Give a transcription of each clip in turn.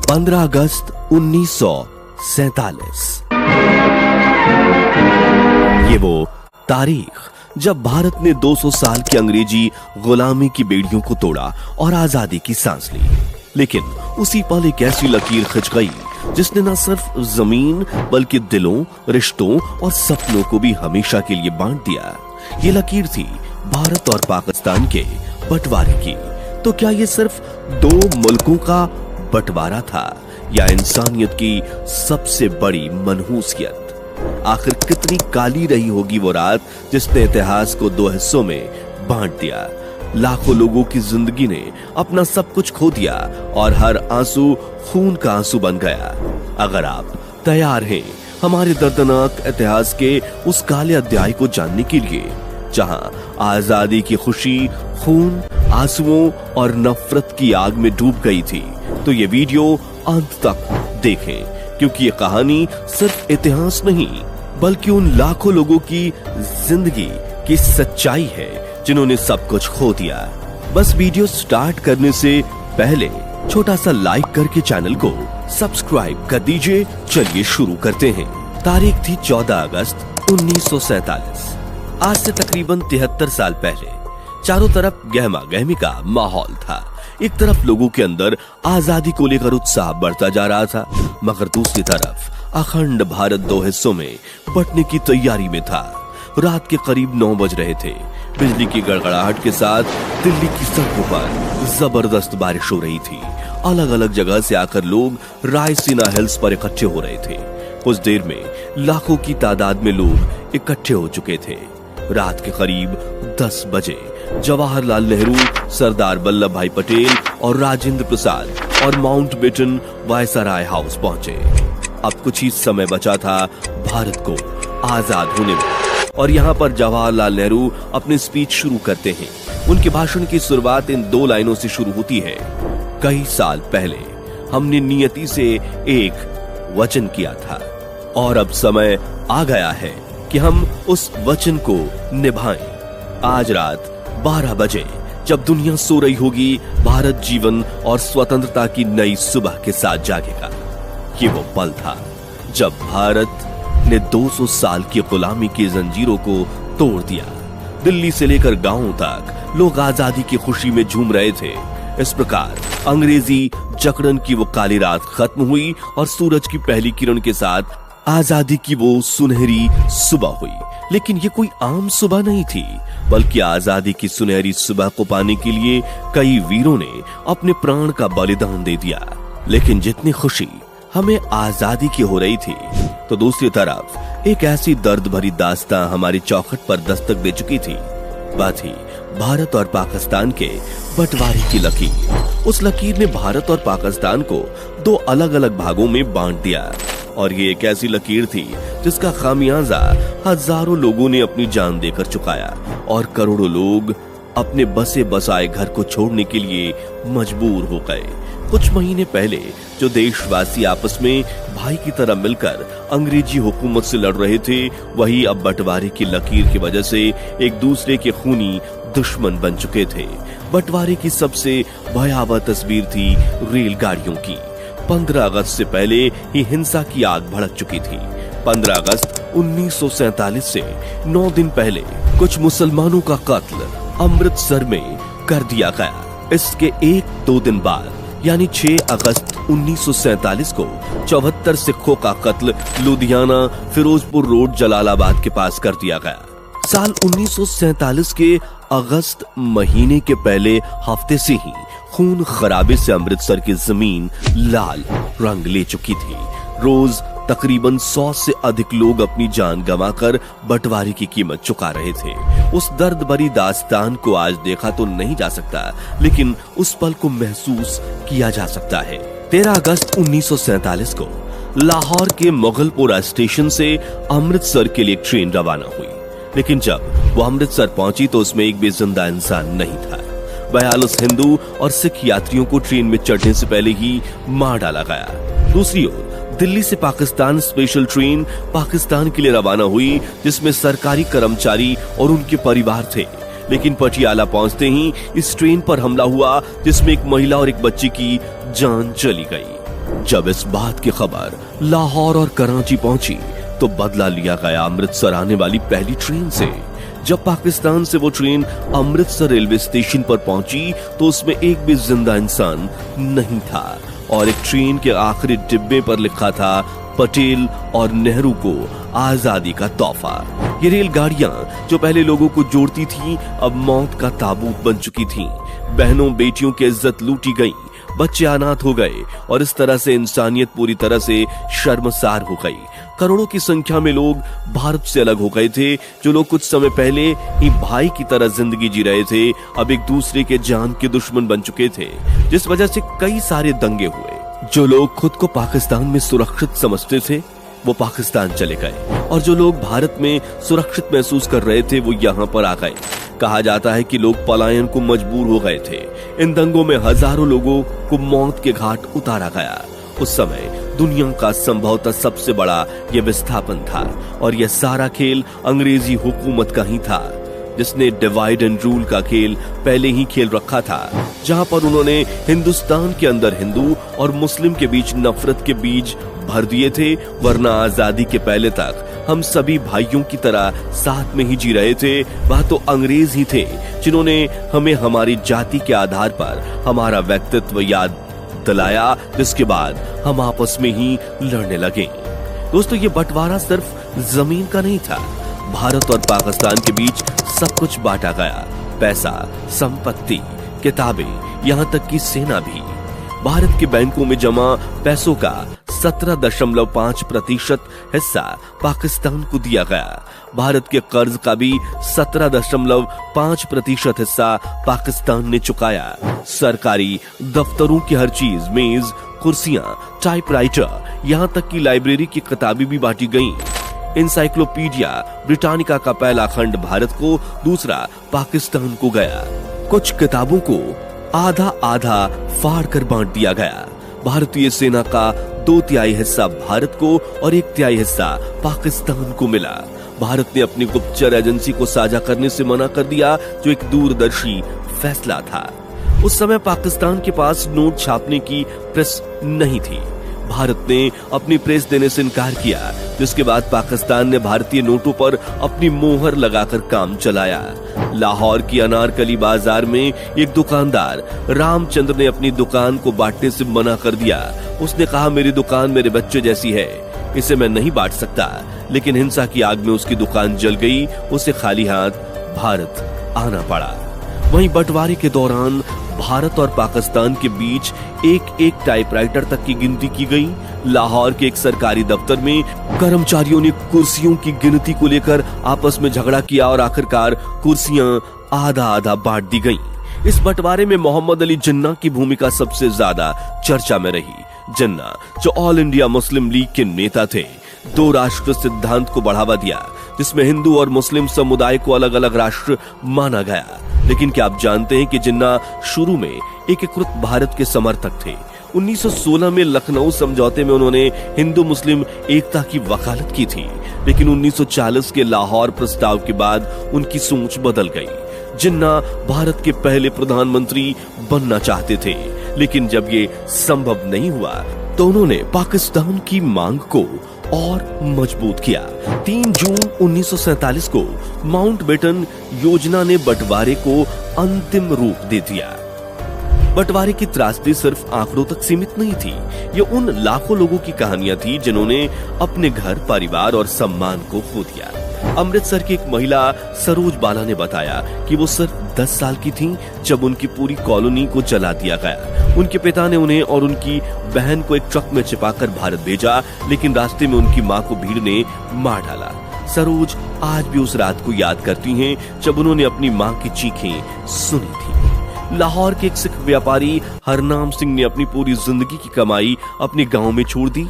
15 अगस्त 1947। ये वो तारीख जब भारत ने 200 साल की अंग्रेजी गुलामी की बेड़ियों को तोड़ा और आजादी की सांस ली। लेकिन उसी पल एक ऐसी लकीर खिंच गई जिसने न सिर्फ जमीन बल्कि दिलों, रिश्तों और सपनों को भी हमेशा के लिए बांट दिया। ये लकीर थी भारत और पाकिस्तान के बंटवारे की। तो क्या ये सिर्फ दो मुल्कों का बंटवारा था या इंसानियत की सबसे बड़ी मनहूसियत? आखिर कितनी काली रही होगी वो रात जिसने इतिहास को दो हिस्सों में बांट दिया। लाखों लोगों की जिंदगी ने अपना सब कुछ खो दिया और हर आंसू खून का आंसू बन गया। अगर आप तैयार हैं हमारे दर्दनाक इतिहास के उस काले अध्याय को जानने के लिए जहां आजादी की खुशी खून, आंसुओं और नफरत की आग में डूब गई थी, तो ये वीडियो अंत तक देखें, क्योंकि ये कहानी सिर्फ इतिहास नहीं बल्कि उन लाखों लोगों की जिंदगी की सच्चाई है जिन्होंने सब कुछ खो दिया। बस वीडियो स्टार्ट करने से पहले छोटा सा लाइक करके चैनल को सब्सक्राइब कर दीजिए। चलिए शुरू करते हैं। तारीख थी 14 अगस्त 1947। आज से तकरीबन 73 साल पहले चारों तरफ गहमा गहमी का माहौल था। एक तरफ लोगों के अंदर आजादी को लेकर उत्साह बढ़ता जा रहा था, मगर दूसरी तरफ अखंड भारत दो हिस्सों में बंटने की तैयारी में था। रात के करीब 9 बज रहे थे। बिजली की गड़गड़ाहट के साथ दिल्ली की सड़कों पर जबरदस्त बारिश हो रही थी। अलग अलग जगह से आकर लोग रायसीना हिल्स पर इकट्ठे हो रहे थे। कुछ देर में लाखों की तादाद में लोग इकट्ठे हो चुके थे। रात के करीब 10 बजे जवाहरलाल नेहरू, सरदार वल्लभ भाई पटेल और राजेंद्र प्रसाद और माउंटबेटन वायसराय हाउस पहुंचे। अब कुछ ही समय बचा था भारत को आजाद होने में, और यहाँ पर जवाहरलाल नेहरू अपनी स्पीच शुरू करते हैं। उनके भाषण की शुरुआत इन 2 लाइनों से शुरू होती है। कई साल पहले हमने नियति से एक वचन किया था और अब समय आ गया है कि हम उस वचन को निभाएं। आज रात 12 बजे जब दुनिया सो रही होगी, भारत जीवन और स्वतंत्रता की नई सुबह के साथ जागेगा। ये वो पल था जब भारत ने 200 साल की गुलामी की जंजीरों को तोड़ दिया। दिल्ली से लेकर गांवों तक लोग आजादी की खुशी में झूम रहे थे। इस प्रकार अंग्रेजी जकड़न की वो काली रात खत्म हुई और सूरज की पहली किरण के साथ आजादी की वो सुनहरी सुबह हुई। लेकिन ये कोई आम सुबह नहीं थी, बल्कि आजादी की सुनहरी सुबह को पाने के लिए कई वीरों ने अपने प्राण का बलिदान दे दिया। लेकिन जितनी खुशी हमें आजादी की हो रही थी, तो दूसरी तरफ एक ऐसी दर्द भरी दास्तां हमारी चौखट पर दस्तक दे चुकी थी। बात ही भारत और पाकिस्तान के बंटवारे की लकीर। उस लकीर ने भारत और पाकिस्तान को 2 अलग अलग भागों में बांट दिया, और ये एक ऐसी लकीर थी जिसका खामियाजा हजारों लोगों ने अपनी जान देकर चुकाया और करोड़ों लोग अपने बसे बसाए घर को छोड़ने के लिए मजबूर हो गए। कुछ महीने पहले जो देशवासी आपस में भाई की तरह मिलकर अंग्रेजी हुकूमत से लड़ रहे थे, वही अब बंटवारे की लकीर की वजह से एक दूसरे के खूनी दुश्मन बन चुके थे। बंटवारे की सबसे भयावह तस्वीर थी रेलगाड़ियों की। 15 अगस्त से पहले ही हिंसा की आग भड़क चुकी थी। 15 अगस्त 1947 से 9 दिन पहले कुछ मुसलमानों का कत्ल अमृतसर में कर दिया गया। इसके 1-2 दिन बाद यानी 6 अगस्त 1947 को 74 सिखों का कत्ल लुधियाना फिरोजपुर रोड जलालाबाद के पास कर दिया गया। साल 1947 के अगस्त महीने के पहले हफ्ते से ही खून खराबे से अमृतसर की जमीन लाल रंग ले चुकी थी। रोज तकरीबन 100 से अधिक लोग अपनी जान गंवाकर बंटवारे की कीमत चुका रहे थे। उस दर्द भरी दास्तान को आज देखा तो नहीं जा सकता, लेकिन उस पल को महसूस किया जा सकता है। 13 अगस्त 1947 को लाहौर के मुगलपुरा स्टेशन से अमृतसर के लिए एक ट्रेन रवाना हुई, लेकिन जब वो अमृतसर पहुंची तो उसमें एक भी जिंदा इंसान नहीं था। 42 हिंदू और सिख यात्रियों को ट्रेन में चढ़ने से पहले ही मार डाला गया। दूसरी ओर दिल्ली से पाकिस्तान स्पेशल ट्रेन पाकिस्तान के लिए रवाना हुई, जिसमें सरकारी कर्मचारी और उनके परिवार थे। लेकिन पटियाला पहुंचते ही इस ट्रेन पर हमला हुआ, जिसमें एक महिला और एक बच्ची की जान चली गई। जब इस बात की खबर लाहौर और कराची पहुंची तो बदला लिया गया अमृतसर आने वाली पहली ट्रेन से। जब पाकिस्तान से वो ट्रेन अमृतसर रेलवे स्टेशन पर पहुंची तो उसमें एक भी जिंदा इंसान नहीं था और एक ट्रेन के आखिरी डिब्बे पर लिखा था पटेल और नेहरू को आजादी का तोहफा। ये रेलगाड़ियां जो पहले लोगों को जोड़ती थी अब मौत का ताबूत बन चुकी थीं। बहनों बेटियों की इज्जत लूटी गई, बच्चे अनाथ हो गए और इस तरह से इंसानियत पूरी तरह से शर्मसार हो गई। करोड़ों की संख्या में लोग भारत से अलग हो गए थे। जो लोग कुछ समय पहले ही भाई की तरह जिंदगी जी रहे थे अब एक दूसरे के जान के दुश्मन बन चुके थे, जिस वजह से कई सारे दंगे हुए। जो लोग खुद को पाकिस्तान में सुरक्षित समझते थे वो पाकिस्तान चले गए और जो लोग भारत में सुरक्षित महसूस कर रहे थे वो यहाँ पर आ गए। कहा जाता है कि लोग पलायन को मजबूर हो गए थे। इन दंगों में हजारों लोगों को मौत के घाट उतारा गया। उस समय दुनिया का संभवतः सबसे बड़ा यह विस्थापन था और यह सारा खेल अंग्रेजी हुकूमत का ही था, जिसने डिवाइड एंड रूल का खेल पहले ही खेल रखा था, जहां पर उन्होंने हिंदुस्तान के अंदर हिंदू और मुस्लिम के बीच नफरत के बीज भर दिए थे। वरना आजादी के पहले तक हम सभी भाइयों की तरह साथ में ही जी रहे थे। वह तो अंग्रेज ही थे जिन्होंने हमें हमारी जाति के आधार पर हमारा व्यक्तित्व याद दिलाया, जिसके बाद हम आपस में ही लड़ने लगे। दोस्तों, ये बंटवारा सिर्फ जमीन का नहीं था। भारत और पाकिस्तान के बीच सब कुछ बांटा गया, पैसा, संपत्ति, किताबें, यहाँ तक कि सेना भी। भारत के बैंकों में जमा पैसों का 17.5% हिस्सा पाकिस्तान को दिया गया। भारत के कर्ज का भी 17.5% हिस्सा पाकिस्तान ने चुकाया। सरकारी दफ्तरों की हर चीज, मेज, कुर्सियां, टाइपराइटर, यहाँ तक कि लाइब्रेरी की किताबें भी बांटी गईं। इंसाइक्लोपीडिया ब्रिटानिका का पहला खंड भारत को, दूसरा पाकिस्तान को गया। कुछ किताबों को आधा आधा फाड़ कर बांट दिया गया। भारतीय सेना का 2/3 हिस्सा भारत को और 1/3 हिस्सा पाकिस्तान को मिला। भारत ने अपनी गुप्तचर एजेंसी को साझा करने से मना कर दिया, जो एक दूरदर्शी फैसला था। उस समय पाकिस्तान के पास नोट छापने की प्रेस नहीं थी। भारत ने अपनी प्रेस देने से इनकार किया, जिसके बाद पाकिस्तान ने भारतीय नोटों पर अपनी मोहर लगाकर काम चलाया। लाहौर की अनारकली बाजार में एक दुकानदार रामचंद्र ने अपनी दुकान को बांटने से मना कर दिया। उसने कहा, मेरी दुकान मेरे बच्चे जैसी है, इसे मैं नहीं बांट सकता। लेकिन हिंसा की आग में उसकी दुकान जल गई। उसे खाली हाथ भारत आना पड़ा। वहीं बंटवारे के दौरान भारत और पाकिस्तान के बीच एक टाइपराइटर तक की गिनती की गई। लाहौर के एक सरकारी दफ्तर में कर्मचारियों ने कुर्सियों की गिनती को लेकर आपस में झगड़ा किया और आखिरकार कुर्सियां आधा आधा बांट दी गईं। इस बंटवारे में मोहम्मद अली जिन्ना की भूमिका सबसे ज्यादा चर्चा में रही। जिन्ना, जो ऑल इंडिया मुस्लिम लीग के नेता थे, 2 राष्ट्र सिद्धांत को बढ़ावा दिया, जिसमें हिंदू और मुस्लिम समुदाय को अलग अलग राष्ट्र माना गया। लेकिन क्या आप जानते हैं कि जिन्ना शुरू में एकीकृत भारत के समर्थक थे। 1916 में लखनऊ समझौते में उन्होंने हिंदू मुस्लिम एकता की वकालत की थी, लेकिन 1940 के लाहौर प्रस्ताव के बाद उनकी सोच बदल गई। जिन्ना भारत के पहले प्रधानमंत्री बनना चाहते थे, लेकिन जब ये संभव नहीं हुआ तो उन्होंने पाकिस्तान की मांग को और मजबूत किया। 3 जून 1947 को माउंटबेटन योजना ने बंटवारे को अंतिम रूप दे दिया। बंटवारे की त्रासदी सिर्फ आंकड़ों तक सीमित नहीं थी। ये उन लाखों लोगों की कहानियां थी जिन्होंने अपने घर, परिवार और सम्मान को खो दिया। अमृतसर की एक महिला सरोज बाला ने बताया कि वो सिर्फ 10 साल की थीं जब उनकी पूरी कॉलोनी को जला दिया गया। उनके पिता ने उन्हें और उनकी बहन को एक ट्रक में छिपाकर भारत भेजा, लेकिन रास्ते में उनकी मां को भीड़ ने मार डाला। सरोज आज भी उस रात को याद करती हैं जब उन्होंने अपनी मां की चीखें सुनी थी। लाहौर के एक सिख व्यापारी हरनाम सिंह ने अपनी पूरी जिंदगी की कमाई अपने गांव में छोड़ दी।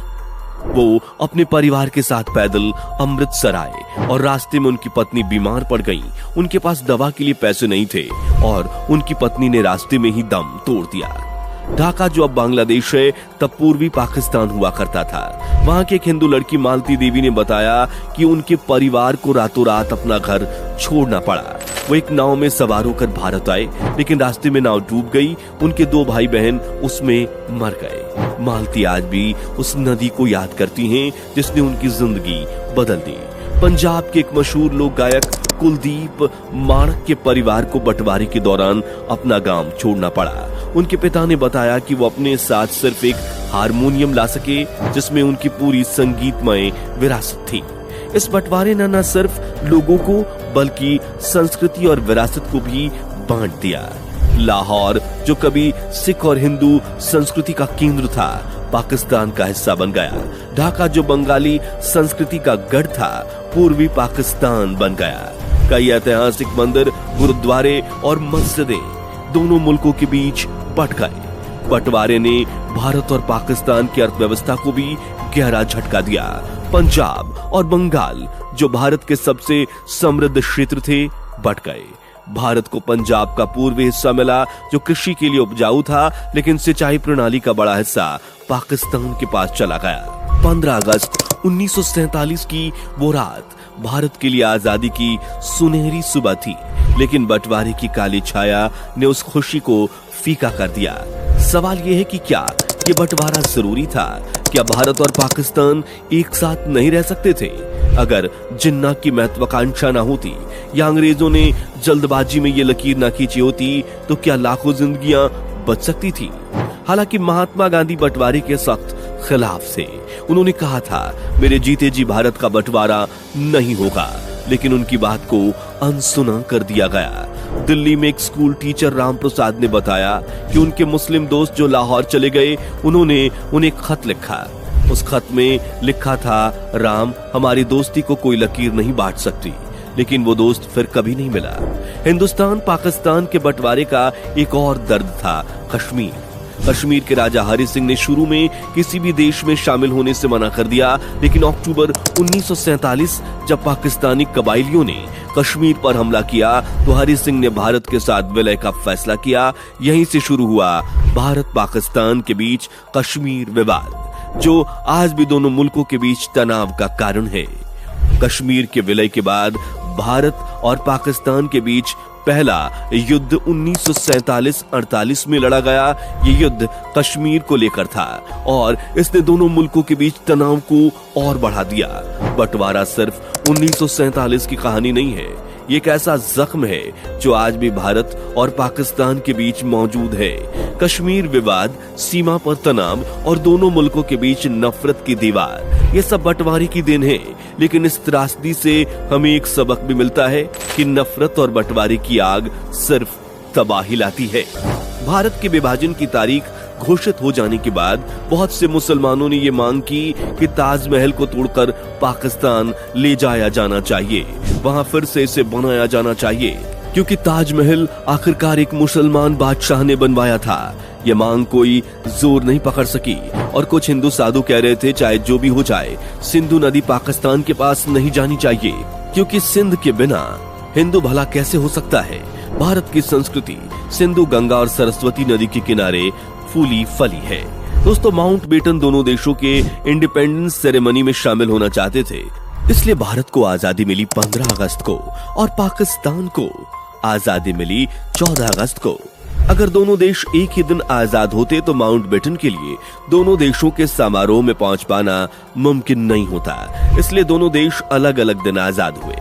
वो अपने परिवार के साथ पैदल अमृतसर आए और रास्ते में उनकी पत्नी बीमार पड़ गई। उनके पास दवा के लिए पैसे नहीं थे और उनकी पत्नी ने रास्ते में ही दम तोड़ दिया। ढाका, जो अब बांग्लादेश है, तब पूर्वी पाकिस्तान हुआ करता था। वहां की एक हिंदू लड़की मालती देवी ने बताया कि उनके परिवार को रातों रात अपना घर छोड़ना पड़ा। वो एक नाव में सवार होकर भारत आए, लेकिन रास्ते में नाव डूब गई। उनके 2 भाई बहन उसमें मर गए। मालती आज भी उस नदी को याद करती हैं जिसने उनकी जिंदगी बदल दी। पंजाब के एक मशहूर लोक गायक कुलदीप माणक के परिवार को बंटवारे के दौरान अपना गांव छोड़ना पड़ा। उनके पिता ने बताया कि वो अपने साथ सिर्फ एक हारमोनियम ला सके जिसमें उनकी पूरी संगीतमय विरासत थी। इस बंटवारे ने न सिर्फ लोगों को बल्कि संस्कृति और विरासत को भी बांट दिया। लाहौर, जो कभी सिख और हिंदू संस्कृति का केंद्र था, पाकिस्तान का हिस्सा बन गया। ढाका, जो बंगाली संस्कृति का गढ़ था, पूर्वी पाकिस्तान बन गया। कई ऐतिहासिक मंदिर, गुरुद्वारे और मस्जिदें दोनों मुल्कों के बीच बट गए। बंटवारे ने भारत और पाकिस्तान की अर्थव्यवस्था को भी गहरा झटका दिया। पंजाब और बंगाल, जो भारत के सबसे समृद्ध क्षेत्र थे, बट गए। भारत को पंजाब का पूर्वी हिस्सा मिला जो कृषि के लिए उपजाऊ था, लेकिन सिंचाई प्रणाली का बड़ा हिस्सा पाकिस्तान के पास चला गया। 15 अगस्त 1947 की वो रात भारत के लिए आजादी की सुनहरी सुबह थी, लेकिन बंटवारे की काली छाया ने उस खुशी को फीका कर दिया। सवाल यह है कि क्या ये बंटवारा जरूरी था? क्या भारत और पाकिस्तान एक साथ नहीं रह सकते थे? अगर जिन्ना की महत्वाकांक्षा ना होती या अंग्रेजों ने जल्दबाजी में ये लकीर ना खींची होती, तो क्या लाखों जिंदगियां बच सकती थी? हालांकि महात्मा गांधी बंटवारे के सख्त खिलाफ थे। उन्होंने कहा था, मेरे जीते जी भारत का बंटवारा नहीं होगा, लेकिन उनकी बात को अनसुना कर दिया गया। दिल्ली में एक स्कूल टीचर राम प्रसाद ने बताया कि उनके मुस्लिम दोस्त जो लाहौर चले गए, उन्होंने उन्हें खत लिखा। उस खत में लिखा था, राम, हमारी दोस्ती को कोई लकीर नहीं बांट सकती। लेकिन वो दोस्त फिर कभी नहीं मिला। हिंदुस्तान पाकिस्तान के बंटवारे का एक और दर्द था, कश्मीर। कश्मीर के राजा हरि सिंह ने शुरू में किसी भी देश में शामिल होने से मना कर दिया, लेकिन अक्टूबर 1947 जब पाकिस्तानी कबायलियों ने कश्मीर पर हमला किया तो हरि सिंह ने भारत के साथ विलय का फैसला किया। यहीं से शुरू हुआ भारत पाकिस्तान के बीच कश्मीर विवाद, जो आज भी दोनों मुल्कों के बीच तनाव का कारण है। कश्मीर के विलय के बाद भारत और पाकिस्तान के बीच पहला युद्ध 1947-48 में लड़ा गया। ये युद्ध कश्मीर को लेकर था और इसने दोनों मुल्कों के बीच तनाव को और बढ़ा दिया। बंटवारा सिर्फ 1947 की कहानी नहीं है, ये एक ऐसा जख्म है जो आज भी भारत और पाकिस्तान के बीच मौजूद है। कश्मीर विवाद, सीमा पर तनाव और दोनों मुल्कों के बीच नफरत की दीवार, ये सब बंटवारे की देन है। लेकिन इस त्रासदी से हमें एक सबक भी मिलता है कि नफरत और बंटवारे की आग सिर्फ तबाही लाती है। भारत के विभाजन की तारीख घोषित हो जाने के बाद बहुत से मुसलमानों ने ये मांग की कि ताजमहल को तोड़कर पाकिस्तान ले जाया जाना चाहिए, वहां फिर से इसे बनाया जाना चाहिए, क्योंकि ताजमहल आखिरकार एक मुसलमान बादशाह ने बनवाया था। ये मांग कोई जोर नहीं पकड़ सकी और कुछ हिंदू साधु कह रहे थे, चाहे जो भी हो जाए, सिंधु नदी पाकिस्तान के पास नहीं जानी चाहिए, क्योंकि सिंध के बिना हिंदू भला कैसे हो सकता है। भारत की संस्कृति सिंधु, गंगा और सरस्वती नदी के किनारे फूली फली है। दोस्तों, माउंटबेटन दोनों देशों के इंडिपेंडेंस सेरेमनी में शामिल होना चाहते थे, इसलिए भारत को आजादी मिली 15 अगस्त को और पाकिस्तान को आजादी मिली 14 अगस्त को। अगर दोनों देश एक ही दिन आजाद होते तो माउंटबेटन के लिए दोनों देशों के समारोह में पहुंच पाना मुमकिन नहीं होता, इसलिए दोनों देश अलग अलग दिन आजाद हुए।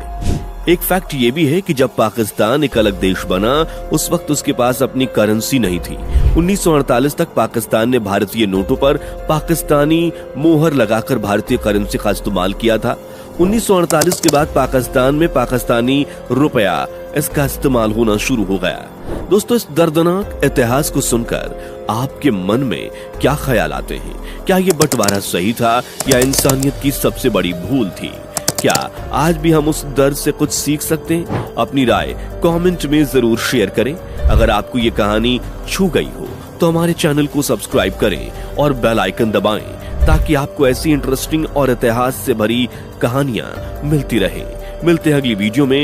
एक फैक्ट ये भी है कि जब पाकिस्तान एक अलग देश बना, उस वक्त उसके पास अपनी करेंसी नहीं थी। 1948 तक पाकिस्तान ने भारतीय नोटों पर पाकिस्तानी मोहर लगाकर भारतीय करेंसी का इस्तेमाल किया था। 1948 के बाद पाकिस्तान में पाकिस्तानी रुपया, इसका इस्तेमाल होना शुरू हो गया। दोस्तों, इस दर्दनाक इतिहास को सुनकर आपके मन में क्या ख्याल आते हैं? क्या ये बंटवारा सही था या इंसानियत की सबसे बड़ी भूल थी? क्या आज भी हम उस दर्द से कुछ सीख सकते हैं? अपनी राय कमेंट में जरूर शेयर करें। अगर आपको ये कहानी छू गई हो तो हमारे चैनल को सब्सक्राइब करें और बेल आइकन दबाएं, ताकि आपको ऐसी इंटरेस्टिंग और इतिहास से भरी कहानियां मिलती रहें। मिलते हैं अगली वीडियो में।